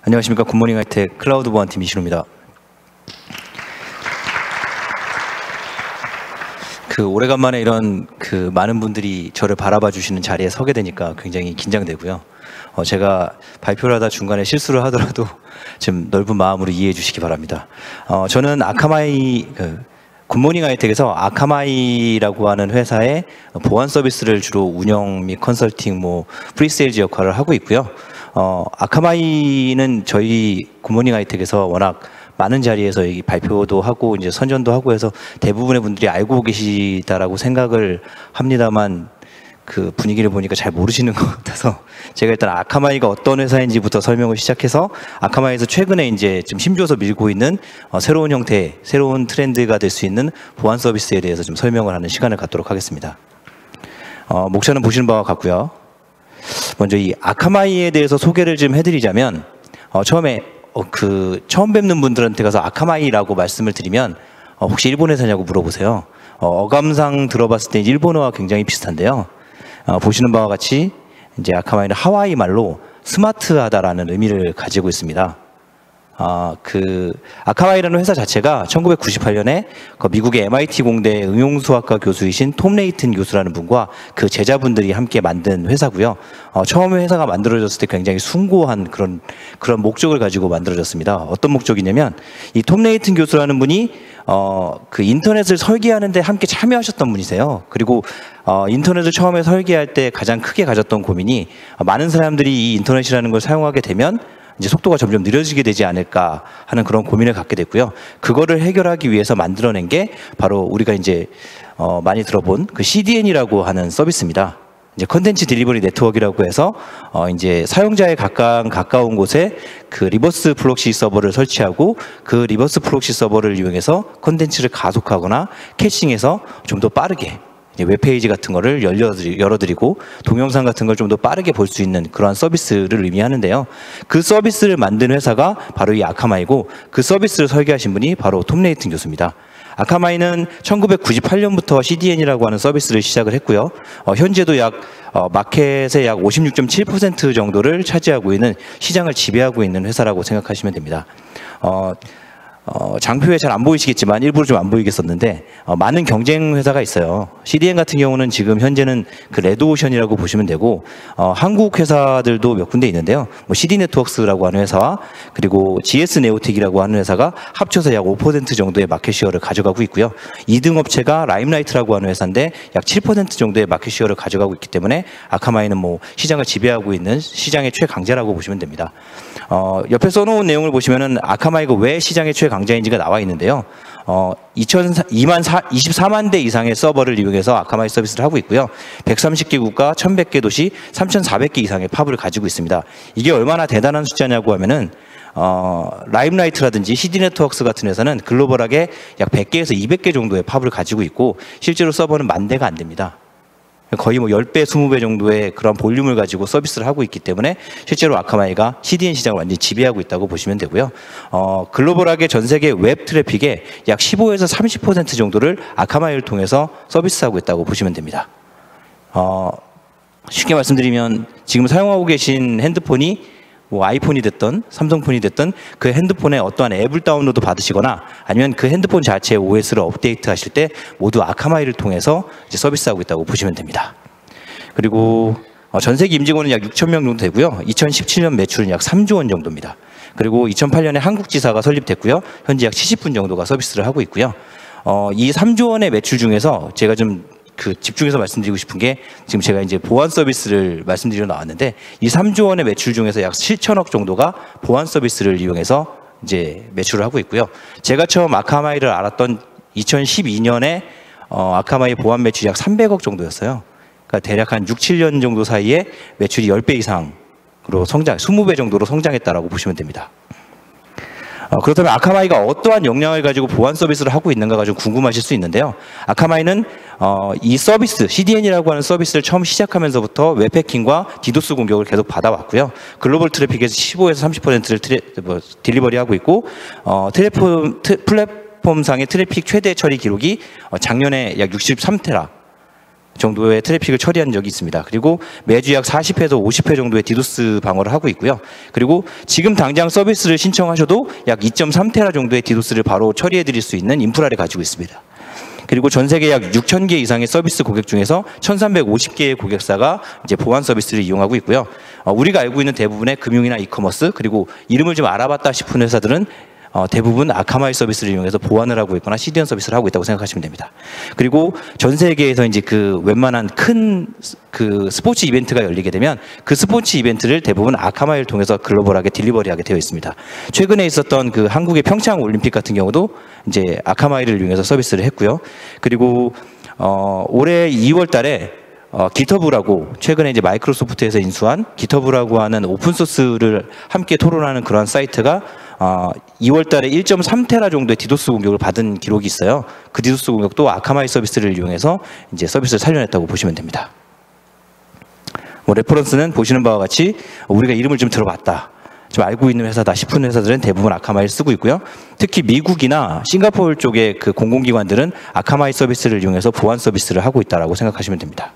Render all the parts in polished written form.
안녕하십니까. 굿모닝 하이텍 클라우드 보안팀 이신호입니다. 오래간만에 이런 많은 분들이 저를 바라봐 주시는 자리에 서게 되니까 굉장히 긴장되고요. 제가 발표를 하다 중간에 실수를 하더라도 좀 넓은 마음으로 이해해 주시기 바랍니다. 저는 아카마이 굿모닝 하이텍에서 아카마이라고 하는 회사의 보안 서비스를 주로 운영 및 컨설팅, 프리세일즈 역할을 하고 있고요. 아카마이는 저희 굿모닝 하이텍에서 워낙 많은 자리에서 이 발표도 하고 이제 선전도 하고 해서 대부분의 분들이 알고 계시다라고 생각을 합니다만 그 분위기를 보니까 잘 모르시는 것 같아서 제가 일단 아카마이가 어떤 회사인지부터 설명을 시작해서 아카마이에서 최근에 이제 좀 힘줘서 밀고 있는 새로운 형태, 새로운 트렌드가 될 수 있는 보안 서비스에 대해서 좀 설명을 하는 시간을 갖도록 하겠습니다. 목차는 보시는 바와 같고요. 먼저 이 아카마이에 대해서 소개를 좀 해드리자면 처음에 처음 뵙는 분들한테 가서 아카마이라고 말씀을 드리면 혹시 일본 회사냐고 물어보세요. 어감상 들어봤을 때 일본어와 굉장히 비슷한데요. 보시는 바와 같이 이제 아카마이는 하와이 말로 스마트하다라는 의미를 가지고 있습니다. 아카마이라는 회사 자체가 1998년에 미국의 MIT 공대 응용수학과 교수이신 톰 레이튼 교수라는 분과 그 제자분들이 함께 만든 회사고요. 처음에 회사가 만들어졌을 때 굉장히 숭고한 그런 목적을 가지고 만들어졌습니다. 어떤 목적이냐면 이 톰 레이튼 교수라는 분이 인터넷을 설계하는데 함께 참여하셨던 분이세요. 그리고 인터넷을 처음에 설계할 때 가장 크게 가졌던 고민이 많은 사람들이 이 인터넷이라는 걸 사용하게 되면 이제 속도가 점점 느려지게 되지 않을까 하는 그런 고민을 갖게 됐고요. 그거를 해결하기 위해서 만들어낸 게 바로 우리가 이제 많이 들어본 그 CDN이라고 하는 서비스입니다. 이제 컨텐츠 딜리버리 네트워크라고 해서 이제 사용자에 가까운 곳에 그 리버스 프록시 서버를 설치하고 그 리버스 프록시 서버를 이용해서 컨텐츠를 가속하거나 캐싱해서 좀 더 빠르게 웹페이지 같은 거를 열어드리고 동영상 같은 걸 좀 더 빠르게 볼 수 있는 그러한 서비스를 의미하는데요. 그 서비스를 만든 회사가 바로 이 아카마이고 그 서비스를 설계하신 분이 바로 톰 레이튼 교수입니다. 아카마이는 1998년부터 CDN이라고 하는 서비스를 시작을 했고요. 현재도 마켓의 약 56.7% 정도를 차지하고 있는 시장을 지배하고 있는 회사라고 생각하시면 됩니다. 장표에 잘 안 보이시겠지만 일부러 좀 안 보이겠었는데 많은 경쟁 회사가 있어요. CDN 같은 경우는 지금 현재는 그 레드오션이라고 보시면 되고 한국 회사들도 몇 군데 있는데요. CD 네트워크스라고 하는 회사와 그리고 GS 네오텍이라고 하는 회사가 합쳐서 약 5% 정도의 마켓 시어를 가져가고 있고요. 2등 업체가 라임라이트라고 하는 회사인데 약 7% 정도의 마켓 시어를 가져가고 있기 때문에 아카마이는 시장을 지배하고 있는 시장의 최강자라고 보시면 됩니다. 옆에 써놓은 내용을 보시면은 아카마이가 왜 시장의 최강자인지가 나와 있는데요. 24만 대 이상의 서버를 이용해서 아카마이 서비스를 하고 있고요. 130개 국가, 1100개 도시, 3400개 이상의 팝을 가지고 있습니다. 이게 얼마나 대단한 숫자냐고 하면은 라임라이트라든지 CD 네트워크스 같은 회사는 글로벌하게 약 100개에서 200개 정도의 팝을 가지고 있고 실제로 서버는 10,000대가 안 됩니다. 거의 10배, 20배 정도의 그런 볼륨을 가지고 서비스를 하고 있기 때문에 실제로 아카마이가 CDN 시장을 완전히 지배하고 있다고 보시면 되고요. 글로벌하게 전 세계 웹 트래픽의 약 15에서 30% 정도를 아카마이를 통해서 서비스하고 있다고 보시면 됩니다. 쉽게 말씀드리면 지금 사용하고 계신 핸드폰이 아이폰이 됐든 삼성폰이 됐든 그 핸드폰에 어떠한 앱을 다운로드 받으시거나 아니면 그 핸드폰 자체의 OS를 업데이트 하실 때 모두 아카마이를 통해서 이제 서비스하고 있다고 보시면 됩니다. 그리고 전 세계 임직원은 약 6,000명 정도 되고요. 2017년 매출은 약 3조 원 정도입니다. 그리고 2008년에 한국지사가 설립됐고요. 현재 약 70분 정도가 서비스를 하고 있고요. 이 3조 원의 매출 중에서 제가 좀 집중해서 말씀드리고 싶은 게 지금 제가 이제 보안 서비스를 말씀드리러 나왔는데 이 3조 원의 매출 중에서 약 7천억 정도가 보안 서비스를 이용해서 이제 매출을 하고 있고요. 제가 처음 아카마이를 알았던 2012년에 아카마이 보안 매출이 약 300억 정도였어요. 그러니까 대략 한 6, 7년 정도 사이에 매출이 10배 이상으로 20배 정도로 성장했다라고 보시면 됩니다. 그렇다면 아카마이가 어떠한 역량을 가지고 보안 서비스를 하고 있는가가 좀 궁금하실 수 있는데요. 아카마이는 이 서비스, CDN이라고 하는 서비스를 처음 시작하면서부터 웹해킹과 디도스 공격을 계속 받아왔고요. 글로벌 트래픽에서 15에서 30%를 딜리버리하고 있고 플랫폼상의 트래픽 최대 처리 기록이 작년에 약 63테라 정도의 트래픽을 처리한 적이 있습니다. 그리고 매주 약 40회에서 50회 정도의 디도스 방어를 하고 있고요. 그리고 지금 당장 서비스를 신청하셔도 약 2.3테라 정도의 디도스를 바로 처리해 드릴 수 있는 인프라를 가지고 있습니다. 그리고 전 세계 약 6,000개 이상의 서비스 고객 중에서 1,350개의 고객사가 이제 보안 서비스를 이용하고 있고요. 우리가 알고 있는 대부분의 금융이나 이커머스, 그리고 이름을 좀 알아봤다 싶은 회사들은 대부분 아카마이 서비스를 이용해서 보안을 하고 있거나 CDN 서비스를 하고 있다고 생각하시면 됩니다. 그리고 전 세계에서 이제 그 웬만한 큰 그 스포츠 이벤트가 열리게 되면 그 스포츠 이벤트를 대부분 아카마이를 통해서 글로벌하게 딜리버리하게 되어 있습니다. 최근에 있었던 그 한국의 평창 올림픽 같은 경우도 이제 아카마이를 이용해서 서비스를 했고요. 그리고 올해 2월 달에 기터브라고 최근에 이제 마이크로소프트에서 인수한 기터브라고 하는 오픈소스를 함께 토론하는 그러한 사이트가 2월 달에 1.3테라 정도의 디도스 공격을 받은 기록이 있어요. 그 디도스 공격도 아카마이 서비스를 이용해서 이제 서비스를 살려냈다고 보시면 됩니다. 레퍼런스는 보시는 바와 같이 우리가 이름을 좀 들어봤다, 좀 알고 있는 회사다 싶은 회사들은 대부분 아카마이를 쓰고 있고요. 특히 미국이나 싱가포르 쪽의 그 공공기관들은 아카마이 서비스를 이용해서 보안 서비스를 하고 있다라고 생각하시면 됩니다.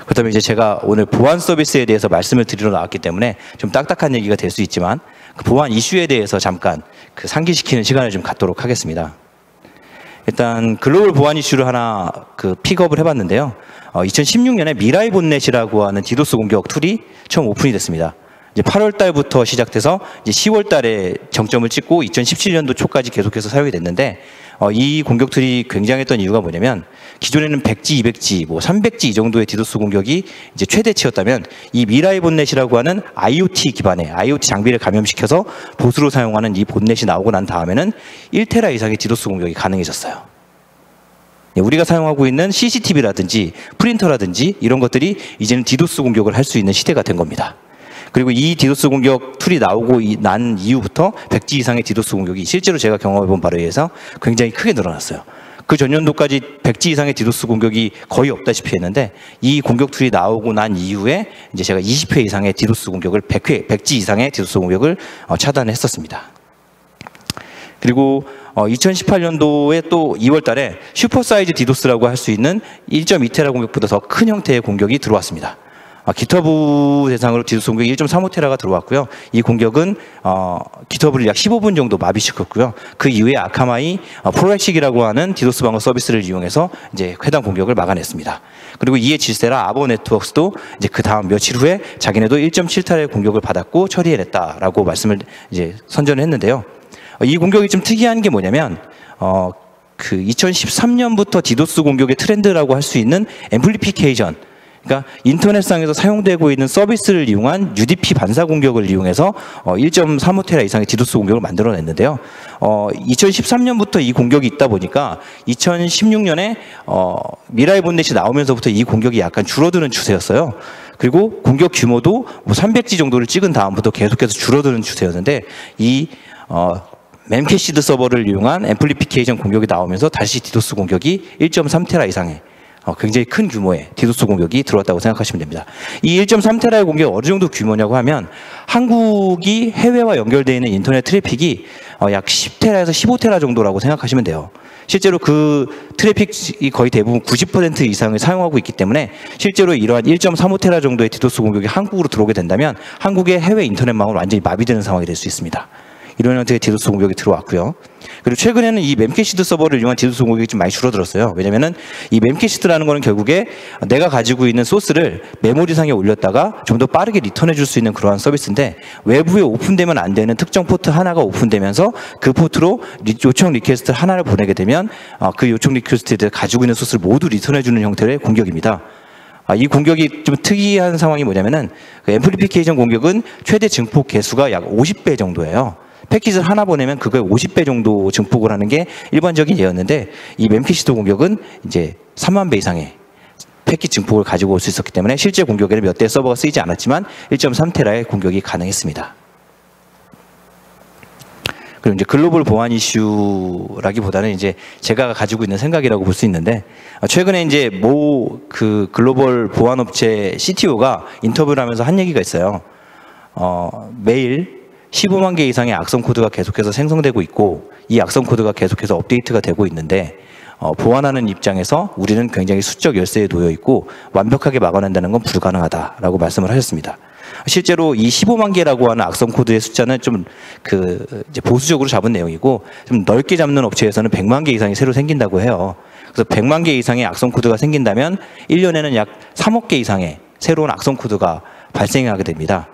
그렇다면 이제 제가 오늘 보안 서비스에 대해서 말씀을 드리러 나왔기 때문에 좀 딱딱한 얘기가 될 수 있지만 그 보안 이슈에 대해서 잠깐 그 상기시키는 시간을 좀 갖도록 하겠습니다. 일단 글로벌 보안 이슈를 하나 그 픽업을 해봤는데요. 2016년에 미라이 본넷이라고 하는 디도스 공격 툴이 처음 오픈이 됐습니다. 이제 8월 달부터 시작돼서 이제 10월 달에 정점을 찍고 2017년도 초까지 계속해서 사용이 됐는데 이 공격 툴이 굉장했던 이유가 뭐냐면 기존에는 100G, 200G, 뭐 300G 이 정도의 디도스 공격이 이제 최대치였다면 이 미라이 본넷이라고 하는 IoT 기반의 IoT 장비를 감염시켜서 보수로 사용하는 이 본넷이 나오고 난 다음에는 1테라 이상의 디도스 공격이 가능해졌어요. 우리가 사용하고 있는 CCTV라든지 프린터라든지 이런 것들이 이제는 디도스 공격을 할 수 있는 시대가 된 겁니다. 그리고 이 디도스 공격 툴이 나오고 난 이후부터 100G 이상의 디도스 공격이 실제로 제가 경험해본 바에 의해서 굉장히 크게 늘어났어요. 그 전년도까지 100G 이상의 디도스 공격이 거의 없다시피 했는데 이 공격 툴이 나오고 난 이후에 이제 제가 20회 이상의 디도스 공격을 100G 이상의 디도스 공격을 차단했었습니다. 그리고 2018년도에 또 2월 달에 슈퍼사이즈 디도스라고 할 수 있는 1.2테라 공격보다 더 큰 형태의 공격이 들어왔습니다. 기터브 대상으로 디도스 공격이 1.35테라가 들어왔고요. 이 공격은 기터브를 약 15분 정도 마비시켰고요. 그 이후에 아카마이 프로렉식이라고 하는 디도스 방어 서비스를 이용해서 이제 해당 공격을 막아냈습니다. 그리고 이에 질세라 아버 네트워크스도 이제 그 다음 며칠 후에 자기네도 1.7테라의 공격을 받았고 처리해냈다라고 말씀을 이제 선전을 했는데요. 이 공격이 좀 특이한 게 뭐냐면 그 2013년부터 디도스 공격의 트렌드라고 할 수 있는 앰플리피케이션, 그러니까 인터넷상에서 사용되고 있는 서비스를 이용한 UDP 반사 공격을 이용해서 1.35테라 이상의 디도스 공격을 만들어냈는데요. 2013년부터 이 공격이 있다 보니까 2016년에 미라이 본넷이 나오면서부터 이 공격이 약간 줄어드는 추세였어요. 그리고 공격 규모도 뭐 300G 정도를 찍은 다음부터 계속해서 줄어드는 추세였는데 이 멤캐시드 서버를 이용한 앰플리피케이션 공격이 나오면서 다시 디도스 공격이 1.3테라 이상의 굉장히 큰 규모의 디도스 공격이 들어왔다고 생각하시면 됩니다. 이 1.3테라의 공격이 어느 정도 규모냐고 하면 한국이 해외와 연결되어 있는 인터넷 트래픽이 약 10테라에서 15테라 정도라고 생각하시면 돼요. 실제로 그 트래픽이 거의 대부분 90% 이상을 사용하고 있기 때문에 실제로 이러한 1.35테라 정도의 디도스 공격이 한국으로 들어오게 된다면 한국의 해외 인터넷망은 완전히 마비되는 상황이 될 수 있습니다. 이런 형태의 디도스 공격이 들어왔고요. 그리고 최근에는 이 멤캐시드 서버를 이용한 디도스 공격이 좀 많이 줄어들었어요. 왜냐면은 이 멤캐시드라는 거는 결국에 내가 가지고 있는 소스를 메모리상에 올렸다가 좀 더 빠르게 리턴해 줄 수 있는 그러한 서비스인데 외부에 오픈되면 안 되는 특정 포트 하나가 오픈되면서 그 포트로 요청 리퀘스트 하나를 보내게 되면 그 요청 리퀘스트에 가지고 있는 소스를 모두 리턴해 주는 형태의 공격입니다. 이 공격이 좀 특이한 상황이 뭐냐면은 그 앰플리피케이션 공격은 최대 증폭 개수가 약 50배 정도예요. 패킷을 하나 보내면 그거의 50배 정도 증폭을 하는 게 일반적인 예였는데 이 멤캐시드 공격은 이제 3만 배 이상의 패킷 증폭을 가지고 올 수 있었기 때문에 실제 공격에는 몇 대 서버가 쓰이지 않았지만 1.3테라의 공격이 가능했습니다. 그리고 이제 글로벌 보안 이슈라기보다는 이제 제가 가지고 있는 생각이라고 볼 수 있는데 최근에 이제 모 그 글로벌 보안 업체 CTO가 인터뷰를 하면서 한 얘기가 있어요. 매일 15만 개 이상의 악성 코드가 계속해서 생성되고 있고 이 악성 코드가 계속해서 업데이트가 되고 있는데 보완하는 입장에서 우리는 굉장히 수적 열세에 놓여 있고 완벽하게 막아낸다는 건 불가능하다라고 말씀을 하셨습니다. 실제로 이 15만 개라고 하는 악성 코드의 숫자는 좀 이제 보수적으로 잡은 내용이고, 좀 넓게 잡는 업체에서는 100만 개 이상이 새로 생긴다고 해요. 그래서 100만 개 이상의 악성 코드가 생긴다면 1년에는 약 3억 개 이상의 새로운 악성 코드가 발생하게 됩니다.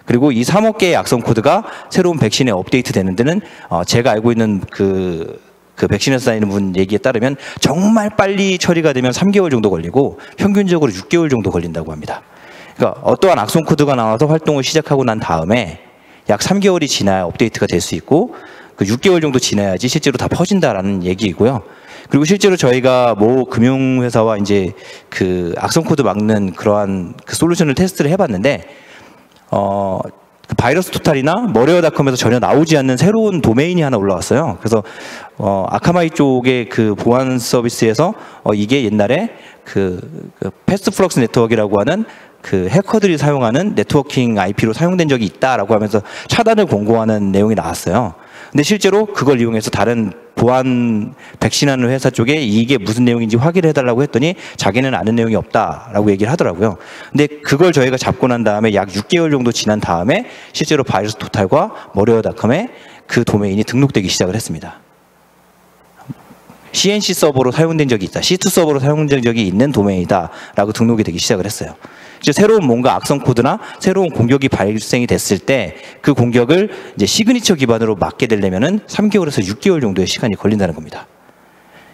그리고 이 3억 개의 악성 코드가 새로운 백신에 업데이트 되는 데는 제가 알고 있는 그 백신에서 다니는 분 얘기에 따르면 정말 빨리 처리가 되면 3개월 정도 걸리고 평균적으로 6개월 정도 걸린다고 합니다. 그러니까 어떠한 악성 코드가 나와서 활동을 시작하고 난 다음에 약 3개월이 지나야 업데이트가 될 수 있고, 그 6개월 정도 지나야지 실제로 다 퍼진다라는 얘기이고요. 그리고 실제로 저희가 모 금융회사와 이제 그 악성 코드 막는 그러한 그 솔루션을 테스트를 해봤는데, 그 바이러스 토탈이나 머레어닷컴에서 전혀 나오지 않는 새로운 도메인이 하나 올라왔어요. 그래서 아카마이 쪽의 그 보안 서비스에서 이게 옛날에 그 패스트 플럭스 네트워크라고 하는 그 해커들이 사용하는 네트워킹 IP로 사용된 적이 있다라고 하면서 차단을 권고하는 내용이 나왔어요. 근데 실제로 그걸 이용해서 다른 보안 백신하는 회사 쪽에 이게 무슨 내용인지 확인을 해달라고 했더니 자기는 아는 내용이 없다라고 얘기를 하더라고요. 근데 그걸 저희가 잡고 난 다음에 약 6개월 정도 지난 다음에 실제로 바이러스 토탈과 머레어닷컴에 그 도메인이 등록되기 시작을 했습니다. CNC 서버로 사용된 적이 있다, C2 서버로 사용된 적이 있는 도메인이다라고 등록이 되기 시작을 했어요. 이제 새로운 뭔가 악성 코드나 새로운 공격이 발생이 됐을 때 그 공격을 이제 시그니처 기반으로 막게 되려면은 3개월에서 6개월 정도의 시간이 걸린다는 겁니다.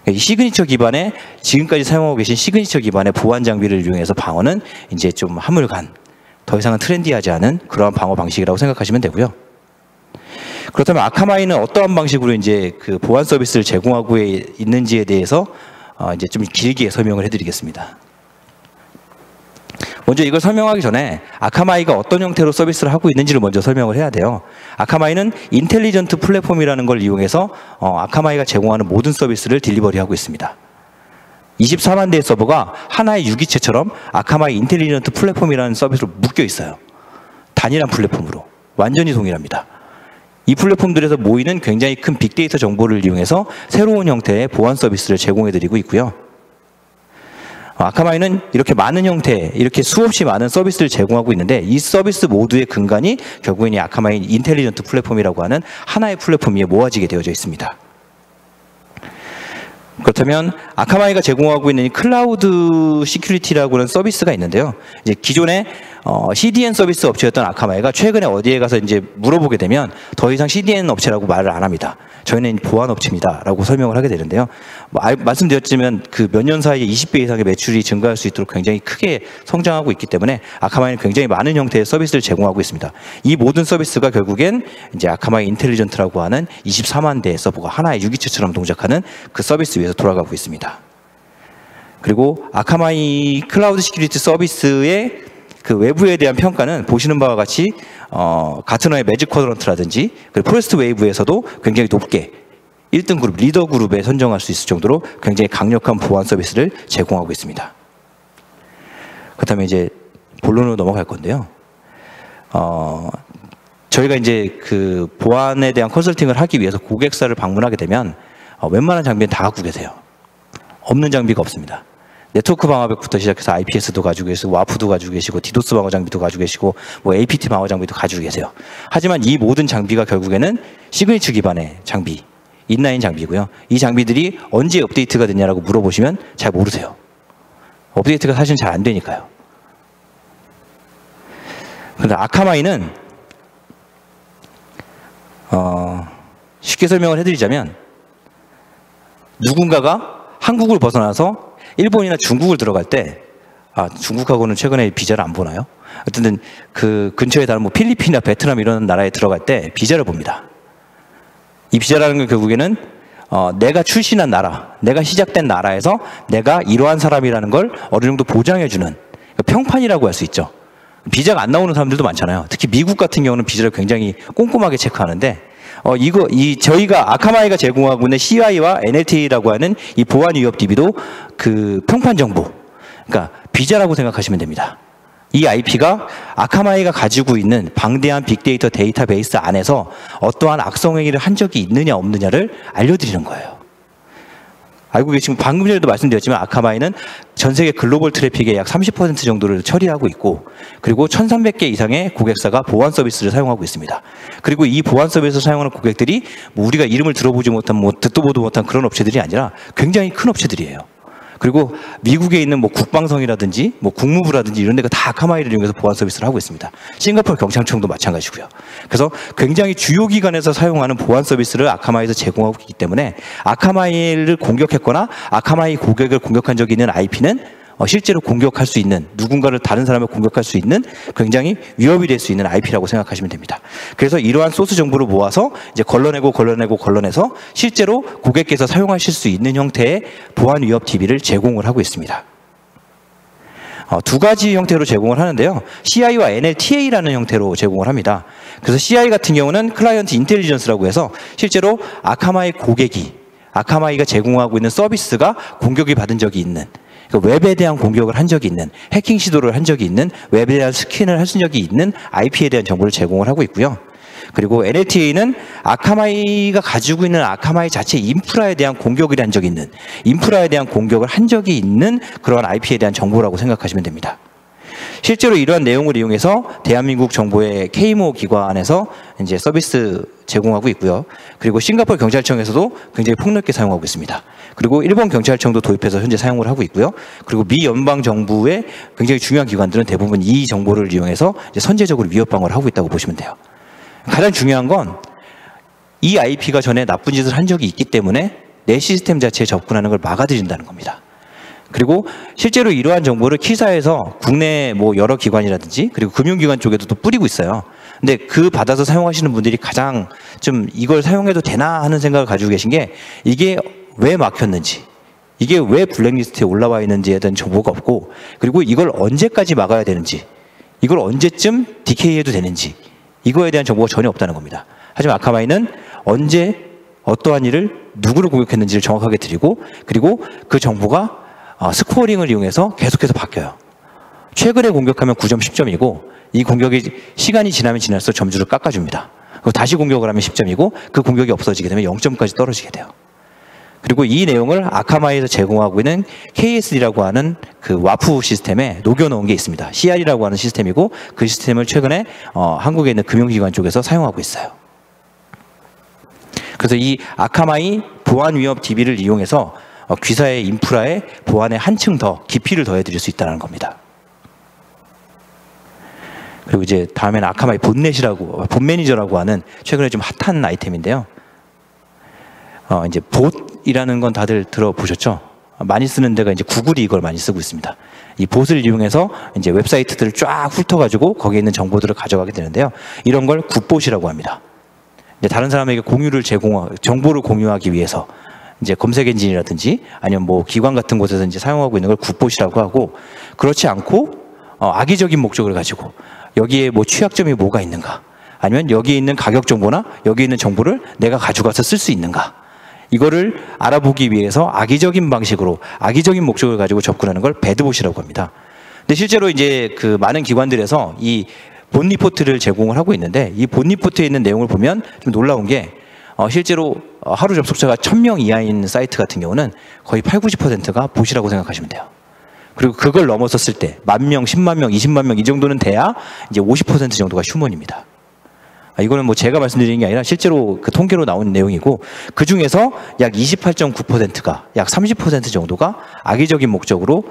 이 시그니처 기반의, 지금까지 사용하고 계신 시그니처 기반의 보안 장비를 이용해서 방어는 이제 좀 하물간, 더 이상은 트렌디하지 않은 그러한 방어 방식이라고 생각하시면 되고요. 그렇다면 아카마이는 어떠한 방식으로 이제 그 보안 서비스를 제공하고 있는지에 대해서 이제 좀 길게 설명을 해드리겠습니다. 먼저 이걸 설명하기 전에 아카마이가 어떤 형태로 서비스를 하고 있는지를 먼저 설명을 해야 돼요. 아카마이는 인텔리전트 플랫폼이라는 걸 이용해서 아카마이가 제공하는 모든 서비스를 딜리버리하고 있습니다. 24만 대의 서버가 하나의 유기체처럼 아카마이 인텔리전트 플랫폼이라는 서비스로 묶여 있어요. 단일한 플랫폼으로 완전히 동일합니다. 이 플랫폼들에서 모이는 굉장히 큰 빅데이터 정보를 이용해서 새로운 형태의 보안 서비스를 제공해드리고 있고요. 아카마이는 이렇게 많은 형태, 이렇게 수없이 많은 서비스를 제공하고 있는데, 이 서비스 모두의 근간이 결국엔 이 아카마이 인텔리전트 플랫폼이라고 하는 하나의 플랫폼 위에 모아지게 되어져 있습니다. 그렇다면 아카마이가 제공하고 있는 이 클라우드 시큐리티라고 하는 서비스가 있는데요. 이제 기존에 CDN 서비스 업체였던 아카마이가 최근에 어디에 가서 이제 물어보게 되면 더 이상 CDN 업체라고 말을 안 합니다. 저희는 보안 업체입니다라고 설명을 하게 되는데요. 말씀드렸지만 그 몇 년 사이에 20배 이상의 매출이 증가할 수 있도록 굉장히 크게 성장하고 있기 때문에 아카마이는 굉장히 많은 형태의 서비스를 제공하고 있습니다. 이 모든 서비스가 결국엔 이제 아카마이 인텔리전트라고 하는 24만 대의 서버가 하나의 유기체처럼 동작하는 그 서비스 위에서 돌아가고 있습니다. 그리고 아카마이 클라우드 시큐리티 서비스의 그 외부에 대한 평가는 보시는 바와 같이 가트너의 매직 쿼드런트라든지 그리고 포레스트 웨이브에서도 굉장히 높게 1등 그룹, 리더 그룹에 선정할 수 있을 정도로 굉장히 강력한 보안 서비스를 제공하고 있습니다. 그렇다면 이제 본론으로 넘어갈 건데요. 저희가 이제 그 보안에 대한 컨설팅을 하기 위해서 고객사를 방문하게 되면 웬만한 장비는 다 갖고 계세요. 없는 장비가 없습니다. 네트워크 방어벽부터 시작해서 IPS도 가지고 계시고 와프도 가지고 계시고 디도스 방어 장비도 가지고 계시고 뭐 APT 방어 장비도 가지고 계세요. 하지만 이 모든 장비가 결국에는 시그니처 기반의 장비, 인라인 장비고요. 이 장비들이 언제 업데이트가 됐냐라고 물어보시면 잘 모르세요. 업데이트가 사실은 잘 안 되니까요. 그런데 아카마이는 쉽게 설명을 해드리자면, 누군가가 한국을 벗어나서 일본이나 중국을 들어갈 때, 중국하고는 최근에 비자를 안 보나요? 어쨌든 그 근처에 다른 뭐 필리핀이나 베트남 이런 나라에 들어갈 때 비자를 봅니다. 이 비자라는 건 결국에는 내가 출신한 나라, 내가 시작된 나라에서 내가 이러한 사람이라는 걸 어느 정도 보장해주는 평판이라고 할 수 있죠. 비자가 안 나오는 사람들도 많잖아요. 특히 미국 같은 경우는 비자를 굉장히 꼼꼼하게 체크하는데, 저희가 아카마이가 제공하고 있는 CI와 NLT라고 하는 이 보안 위협 DB도 그 평판 정보, 그러니까 비자라고 생각하시면 됩니다. 이 IP가 아카마이가 가지고 있는 방대한 빅데이터 데이터베이스 안에서 어떠한 악성 행위를 한 적이 있느냐 없느냐를 알려드리는 거예요. 알고 계시면 방금 전에도 말씀드렸지만 아카마이는 전 세계 글로벌 트래픽의 약 30% 정도를 처리하고 있고, 그리고 1,300개 이상의 고객사가 보안 서비스를 사용하고 있습니다. 그리고 이 보안 서비스를 사용하는 고객들이 뭐 우리가 이름을 들어보지 못한, 뭐 듣도 보도 못한 그런 업체들이 아니라 굉장히 큰 업체들이에요. 그리고 미국에 있는 뭐 국방성이라든지 뭐 국무부라든지 이런 데가 다 아카마이를 이용해서 보안 서비스를 하고 있습니다. 싱가포르 경찰청도 마찬가지고요. 그래서 굉장히 주요 기관에서 사용하는 보안 서비스를 아카마이에서 제공하고 있기 때문에 아카마이를 공격했거나 아카마이 고객을 공격한 적이 있는 IP는 실제로 공격할 수 있는, 누군가를 다른 사람을 공격할 수 있는 굉장히 위협이 될 수 있는 IP라고 생각하시면 됩니다. 그래서 이러한 소스 정보를 모아서 이제 걸러내서 실제로 고객께서 사용하실 수 있는 형태의 보안 위협 DB를 제공을 하고 있습니다. 두 가지 형태로 제공을 하는데요. CI와 NLTA라는 형태로 제공을 합니다. 그래서 CI 같은 경우는 클라이언트 인텔리전스라고 해서 실제로 아카마이 고객이, 아카마이가 제공하고 있는 서비스가 공격이 받은 적이 있는, 웹에 대한 공격을 한 적이 있는, 해킹 시도를 한 적이 있는, 웹에 대한 스캔을 할 적이 있는 IP에 대한 정보를 제공을 하고 있고요. 그리고 NLTA는 아카마이가 가지고 있는 아카마이 자체 인프라에 대한 공격을 한 적이 있는, 인프라에 대한 공격을 한 적이 있는 그러한 IP에 대한 정보라고 생각하시면 됩니다. 실제로 이러한 내용을 이용해서 대한민국 정부의 K모 기관에서 이제 서비스 제공하고 있고요. 그리고 싱가포르 경찰청에서도 굉장히 폭넓게 사용하고 있습니다. 그리고 일본 경찰청도 도입해서 현재 사용을 하고 있고요. 그리고 미 연방 정부의 굉장히 중요한 기관들은 대부분 이 정보를 이용해서 이제 선제적으로 위협 방어를 하고 있다고 보시면 돼요. 가장 중요한 건 이 IP가 전에 나쁜 짓을 한 적이 있기 때문에 내 시스템 자체에 접근하는 걸 막아들인다는 겁니다. 그리고 실제로 이러한 정보를 키사에서 국내 뭐 여러 기관이라든지 그리고 금융기관 쪽에도 또 뿌리고 있어요. 근데 그 받아서 사용하시는 분들이 가장 좀 이걸 사용해도 되나 하는 생각을 가지고 계신 게, 이게 왜 막혔는지, 이게 왜 블랙리스트에 올라와 있는지에 대한 정보가 없고, 그리고 이걸 언제까지 막아야 되는지, 이걸 언제쯤 DK해도 되는지, 이거에 대한 정보가 전혀 없다는 겁니다. 하지만 아카마이는 언제 어떠한 일을 누구를 공격했는지를 정확하게 드리고, 그리고 그 정보가 스코어링을 이용해서 계속해서 바뀌어요. 최근에 공격하면 9점, 10점이고 이 공격이 시간이 지나면 지날수록 점수를 깎아줍니다. 그리고 다시 공격을 하면 10점이고 그 공격이 없어지게 되면 0점까지 떨어지게 돼요. 그리고 이 내용을 아카마이에서 제공하고 있는 KSD라고 하는 그 와프 시스템에 녹여놓은 게 있습니다. CR이라고 하는 시스템이고 그 시스템을 최근에 한국에 있는 금융기관 쪽에서 사용하고 있어요. 그래서 이 아카마이 보안 위협 DB를 이용해서 귀사의 인프라에 보안에 한층 더 깊이를 더해드릴 수 있다는 겁니다. 그리고 이제 다음에는 아카마이 본넷이라고, 본 매니저라고 하는 최근에 좀 핫한 아이템인데요. 이제 봇이라는 건 다들 들어보셨죠? 많이 쓰는 데가 이제 구글이 이걸 많이 쓰고 있습니다. 이 봇을 이용해서 이제 웹사이트들을 쫙 훑어가지고 거기에 있는 정보들을 가져가게 되는데요. 이런 걸 굿봇이라고 합니다. 이제 다른 사람에게 정보를 공유하기 위해서 이제 검색 엔진이라든지 아니면 뭐 기관 같은 곳에서 이제 사용하고 있는 걸 굿봇이라고 하고, 그렇지 않고 악의적인 목적을 가지고 여기에 뭐 취약점이 뭐가 있는가, 아니면 여기에 있는 가격 정보나 여기 있는 정보를 내가 가져가서 쓸 수 있는가, 이거를 알아보기 위해서 악의적인 방식으로 악의적인 목적을 가지고 접근하는 걸 배드봇이라고 합니다. 근데 실제로 이제 그 많은 기관들에서 이 본 리포트를 제공을 하고 있는데, 이 본 리포트에 있는 내용을 보면 좀 놀라운 게 실제로 하루 접속자가 1000명 이하인 사이트 같은 경우는 거의 80~90%가 봇이라고 생각하시면 돼요. 그리고 그걸 넘어섰을 때 10,000명, 10만 명, 20만 명 이 정도는 돼야 이제 50% 정도가 휴먼입니다. 이거는 뭐 제가 말씀드리는 게 아니라 실제로 그 통계로 나온 내용이고, 그 중에서 약 28.9%가, 약 30% 정도가 악의적인 목적으로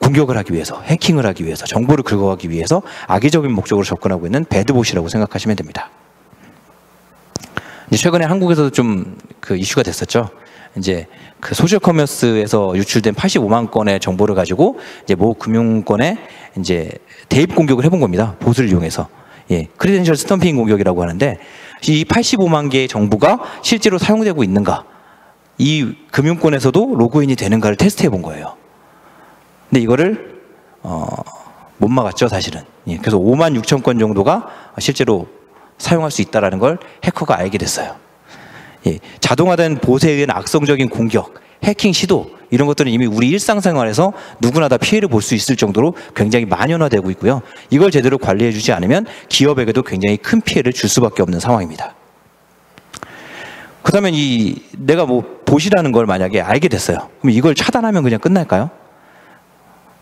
공격을 하기 위해서, 해킹을 하기 위해서, 정보를 긁어가기 위해서 악의적인 목적으로 접근하고 있는 배드봇이라고 생각하시면 됩니다. 이제 최근에 한국에서도 좀 그 이슈가 됐었죠. 이제 그 소셜 커머스에서 유출된 85만 건의 정보를 가지고 이제 모 금융권에 이제 대입 공격을 해본 겁니다. 봇을 이용해서. 크리덴셜 스탬핑 공격이라고 하는데, 이 85만 개의 정보가 실제로 사용되고 있는가, 이 금융권에서도 로그인이 되는가를 테스트해 본 거예요. 근데 이거를 못 막았죠, 사실은. 그래서 56,000건 정도가 실제로 사용할 수 있다는 걸 해커가 알게 됐어요. 자동화된 봇에 의한 악성적인 공격, 해킹 시도, 이런 것들은 이미 우리 일상생활에서 누구나 다 피해를 볼 수 있을 정도로 굉장히 만연화되고 있고요. 이걸 제대로 관리해 주지 않으면 기업에게도 굉장히 큰 피해를 줄 수밖에 없는 상황입니다. 그렇다면 내가 뭐 봇이라는 걸 만약에 알게 됐어요. 그럼 이걸 차단하면 그냥 끝날까요?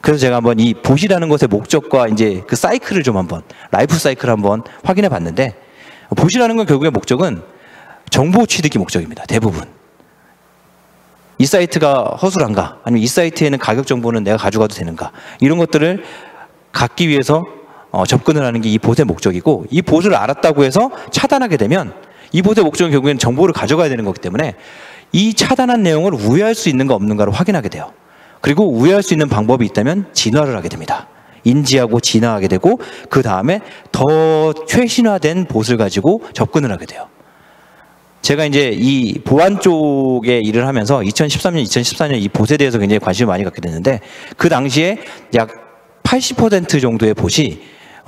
그래서 제가 한번 이 봇이라는 것의 목적과 이제 그 사이클을 좀 한번, 라이프 사이클을 한번 확인해 봤는데, 봇이라는 건 결국의 목적은 정보 취득이 목적입니다. 대부분. 이 사이트가 허술한가? 아니면 이 사이트에는 가격 정보는 내가 가져가도 되는가? 이런 것들을 갖기 위해서 접근을 하는 게 이 봇의 목적이고, 이 봇을 알았다고 해서 차단하게 되면 이 봇의 목적은 결국에는 정보를 가져가야 되는 거기 때문에 이 차단한 내용을 우회할 수 있는가 없는가를 확인하게 돼요. 그리고 우회할 수 있는 방법이 있다면 진화를 하게 됩니다. 인지하고 진화하게 되고 그 다음에 더 최신화된 봇을 가지고 접근을 하게 돼요. 제가 이제 이 보안 쪽에 일을 하면서 2013년, 2014년 이 봇에 대해서 굉장히 관심을 많이 갖게 됐는데, 그 당시에 약 80% 정도의 봇이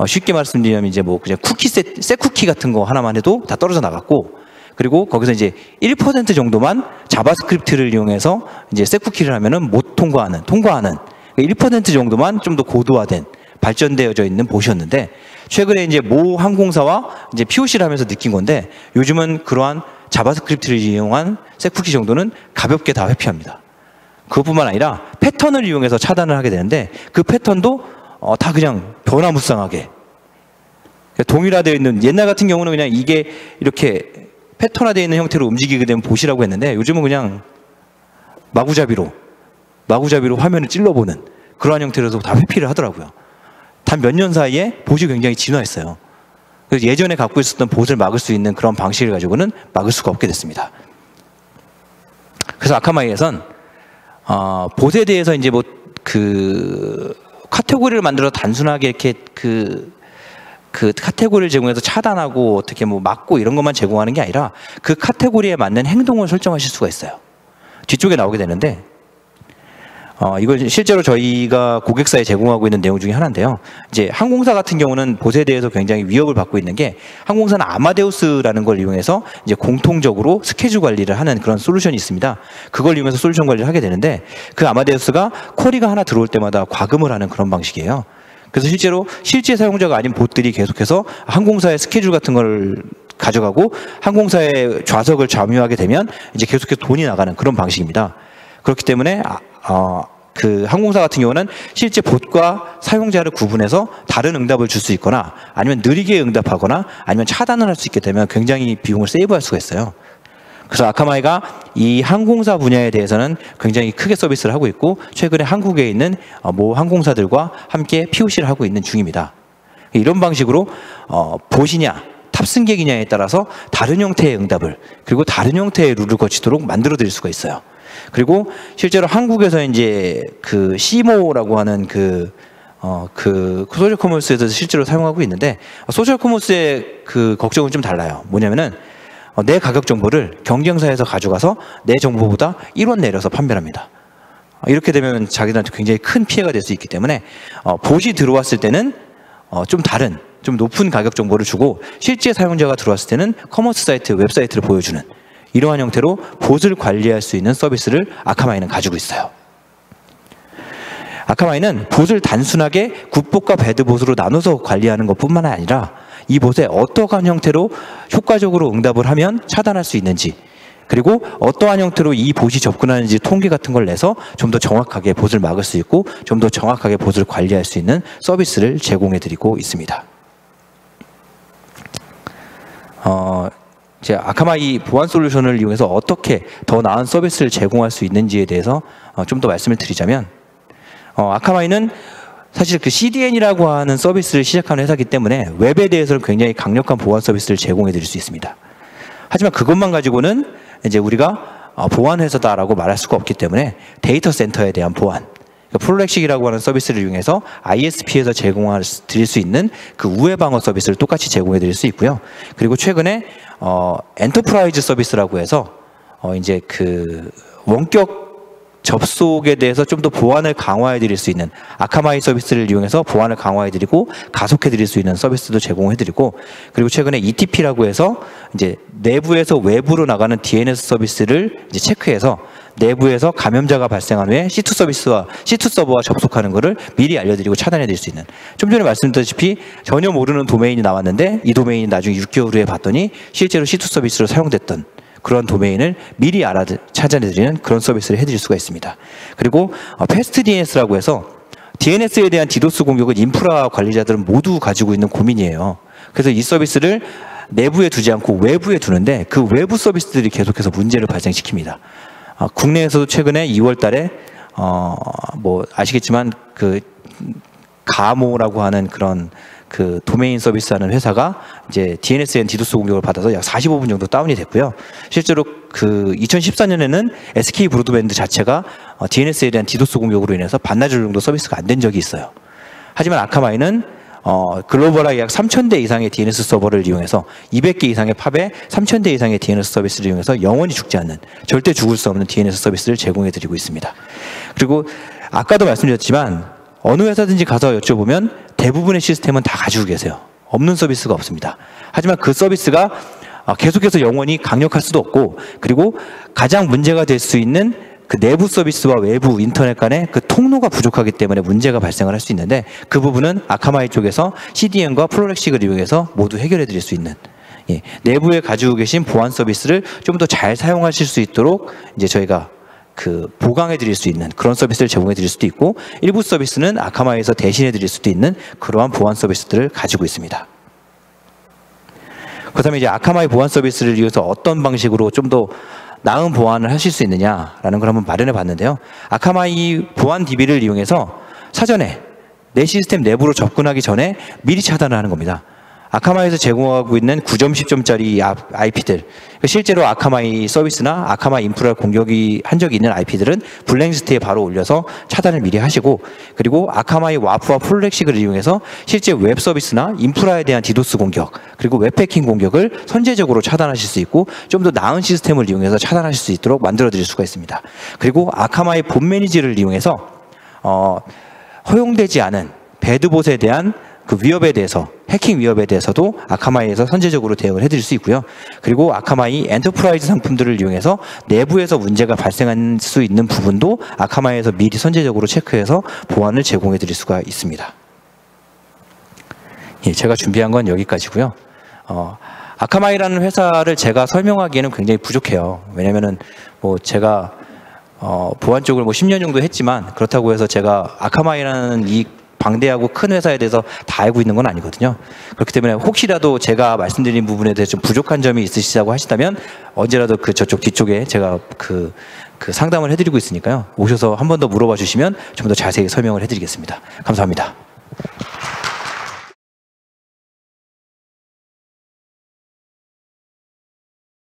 쉽게 말씀드리면 이제 뭐 그냥 쿠키 셋 쿠키 같은 거 하나만 해도 다 떨어져 나갔고, 그리고 거기서 이제 1% 정도만 자바스크립트를 이용해서 이제 셋 쿠키를 하면은 못 통과하는 1% 정도만 좀 더 고도화된 발전되어져 있는 봇이었는데, 최근에 이제 모 항공사와 이제 POC를 하면서 느낀 건데, 요즘은 그러한 자바스크립트를 이용한 셋 쿠키 정도는 가볍게 다 회피합니다. 그것뿐만 아니라 패턴을 이용해서 차단을 하게 되는데, 그 패턴도 다 그냥 변화무쌍하게 동일화되어 있는, 옛날 같은 경우는 그냥 이게 이렇게 패턴화되어 있는 형태로 움직이게 되면 봇이라고 했는데, 요즘은 그냥 마구잡이로 화면을 찔러보는 그러한 형태로도 다 회피를 하더라고요. 단 몇 년 사이에 봇이 굉장히 진화했어요. 그래서 예전에 갖고 있었던 봇을 막을 수 있는 그런 방식을 가지고는 막을 수가 없게 됐습니다. 그래서 아카마이에선 봇에 대해서 이제 뭐 그 카테고리를 만들어 단순하게 이렇게 그 카테고리를 제공해서 차단하고 어떻게 뭐 막고 이런 것만 제공하는 게 아니라 그 카테고리에 맞는 행동을 설정하실 수가 있어요. 뒤쪽에 나오게 되는데, 이걸 실제로 저희가 고객사에 제공하고 있는 내용 중에 하나인데요. 이제 항공사 같은 경우는 봇에 대해서 굉장히 위협을 받고 있는 게, 항공사는 아마데우스라는 걸 이용해서 이제 공통적으로 스케줄 관리를 하는 그런 솔루션이 있습니다. 그걸 이용해서 솔루션 관리를 하게 되는데, 그 아마데우스가 쿼리가 하나 들어올 때마다 과금을 하는 그런 방식이에요. 그래서 실제 사용자가 아닌 봇들이 계속해서 항공사의 스케줄 같은 걸 가져가고 항공사의 좌석을 점유하게 되면 이제 계속해서 돈이 나가는 그런 방식입니다. 그렇기 때문에 그 항공사 같은 경우는 실제 봇과 사용자를 구분해서 다른 응답을 줄 수 있거나, 아니면 느리게 응답하거나, 아니면 차단을 할 수 있게 되면 굉장히 비용을 세이브할 수가 있어요. 그래서 아카마이가 이 항공사 분야에 대해서는 굉장히 크게 서비스를 하고 있고, 최근에 한국에 있는 모 항공사들과 함께 POC를 하고 있는 중입니다. 이런 방식으로 봇이냐 탑승객이냐에 따라서 다른 형태의 응답을, 그리고 다른 형태의 룰을 거치도록 만들어 드릴 수가 있어요. 그리고 실제로 한국에서 이제 그 시모라고 하는 그 소셜 커머스에서 실제로 사용하고 있는데, 소셜 커머스의 그 걱정은 좀 달라요. 뭐냐면은 내 가격 정보를 경쟁사에서 가져가서 내 정보보다 1원 내려서 판매를 합니다. 이렇게 되면 자기들한테 굉장히 큰 피해가 될 수 있기 때문에 봇이 들어왔을 때는 좀 다른, 좀 높은 가격 정보를 주고, 실제 사용자가 들어왔을 때는 커머스 사이트, 웹사이트를 보여주는 이러한 형태로 봇을 관리할 수 있는 서비스를 아카마이는 가지고 있어요. 아카마이는 봇을 단순하게 굿봇과 배드봇으로 나눠서 관리하는 것뿐만 아니라 이 봇에 어떠한 형태로 효과적으로 응답을 하면 차단할 수 있는지, 그리고 어떠한 형태로 이 봇이 접근하는지 통계 같은 걸 내서 좀 더 정확하게 봇을 막을 수 있고 좀 더 정확하게 봇을 관리할 수 있는 서비스를 제공해 드리고 있습니다. 이제 아카마이 보안 솔루션을 이용해서 어떻게 더 나은 서비스를 제공할 수 있는지에 대해서 좀 더 말씀을 드리자면, 아카마이는 사실 그 CDN이라고 하는 서비스를 시작하는 회사이기 때문에 웹에 대해서는 굉장히 강력한 보안 서비스를 제공해 드릴 수 있습니다. 하지만 그것만 가지고는 이제 우리가 보안 회사다라고 말할 수가 없기 때문에 데이터 센터에 대한 보안, 프로렉식이라고 하는 서비스를 이용해서 ISP에서 제공할 드릴 수 있는 그 우회 방어 서비스를 똑같이 제공해 드릴 수 있고요. 그리고 최근에 엔터프라이즈 서비스라고 해서 이제 그 원격 접속에 대해서 좀 더 보안을 강화해 드릴 수 있는 아카마이 서비스를 이용해서 보안을 강화해 드리고 가속해 드릴 수 있는 서비스도 제공해 드리고, 그리고 최근에 ETP라고 해서 이제 내부에서 외부로 나가는 DNS 서비스를 이제 체크해서 내부에서 감염자가 발생한 후에 C2 서비스와 C2 서버와 접속하는 것을 미리 알려드리고 차단해 드릴 수 있는, 좀 전에 말씀드렸다시피 전혀 모르는 도메인이 나왔는데 이 도메인이 나중에 6개월 후에 봤더니 실제로 C2 서비스로 사용됐던 그런 도메인을 미리 찾아내드리는 그런 서비스를 해드릴 수가 있습니다. 그리고 패스트 DNS라고 해서 DNS에 대한 디도스 공격은 인프라 관리자들은 모두 가지고 있는 고민이에요. 그래서 이 서비스를 내부에 두지 않고 외부에 두는데 그 외부 서비스들이 계속해서 문제를 발생시킵니다. 국내에서도 최근에 2월 달에 뭐 아시겠지만 그 가모라고 하는 그런 그 도메인 서비스하는 회사가 이제 DNS에 디도스 공격을 받아서 약 45분 정도 다운이 됐고요. 실제로 그 2014년에는 SK 브로드밴드 자체가 DNS에 대한 디도스 공격으로 인해서 반나절 정도 서비스가 안 된 적이 있어요. 하지만 아카마이는 글로벌하게 약 3,000대 이상의 DNS 서버를 이용해서 200개 이상의 팝에 3,000대 이상의 DNS 서비스를 이용해서 영원히 죽지 않는, 절대 죽을 수 없는 DNS 서비스를 제공해 드리고 있습니다. 그리고 아까도 말씀드렸지만 어느 회사든지 가서 여쭤보면 대부분의 시스템은 다 가지고 계세요. 없는 서비스가 없습니다. 하지만 그 서비스가 계속해서 영원히 강력할 수도 없고, 그리고 가장 문제가 될 수 있는 그 내부 서비스와 외부 인터넷 간의 그 통로가 부족하기 때문에 문제가 발생을 할 수 있는데, 그 부분은 아카마이 쪽에서 CDN과 플로렉식을 이용해서 모두 해결해 드릴 수 있는, 내부에 가지고 계신 보안 서비스를 좀 더 잘 사용하실 수 있도록 이제 저희가 그 보강해 드릴 수 있는 그런 서비스를 제공해 드릴 수도 있고, 일부 서비스는 아카마이에서 대신해 드릴 수도 있는 그러한 보안 서비스들을 가지고 있습니다. 그렇다면 이제 아카마이 보안 서비스를 이용해서 어떤 방식으로 좀 더 나은 보안을 하실 수 있느냐라는 걸 한번 마련해 봤는데요. 아카마이 보안 DB를 이용해서 사전에 내 시스템 내부로 접근하기 전에 미리 차단을 하는 겁니다. 아카마이에서 제공하고 있는 9점, 10점짜리 IP들, 실제로 아카마이 서비스나 아카마이 인프라 공격이 한 적이 있는 IP들은 블랙리스트에 바로 올려서 차단을 미리 하시고, 그리고 아카마이 와프와 플렉식을 이용해서 실제 웹 서비스나 인프라에 대한 디도스 공격, 그리고 웹해킹 공격을 선제적으로 차단하실 수 있고, 좀 더 나은 시스템을 이용해서 차단하실 수 있도록 만들어 드릴 수가 있습니다. 그리고 아카마이 본 매니지를 이용해서 허용되지 않은 배드봇에 대한 그 위협에 대해서, 해킹 위협에 대해서도 아카마이에서 선제적으로 대응을 해드릴 수 있고요. 그리고 아카마이 엔터프라이즈 상품들을 이용해서 내부에서 문제가 발생할 수 있는 부분도 아카마이에서 미리 선제적으로 체크해서 보안을 제공해 드릴 수가 있습니다. 제가 준비한 건 여기까지고요. 아카마이라는 회사를 제가 설명하기에는 굉장히 부족해요. 왜냐면은 뭐 제가 보안 쪽을 뭐 10년 정도 했지만, 그렇다고 해서 제가 아카마이라는 이 방대하고 큰 회사에 대해서 다 알고 있는 건 아니거든요. 그렇기 때문에 혹시라도 제가 말씀드린 부분에 대해서 좀 부족한 점이 있으시다고 하시다면 언제라도 그 저쪽 뒤쪽에 제가 그 상담을 해드리고 있으니까요. 오셔서 한 번 더 물어봐 주시면 좀 더 자세히 설명을 해드리겠습니다. 감사합니다.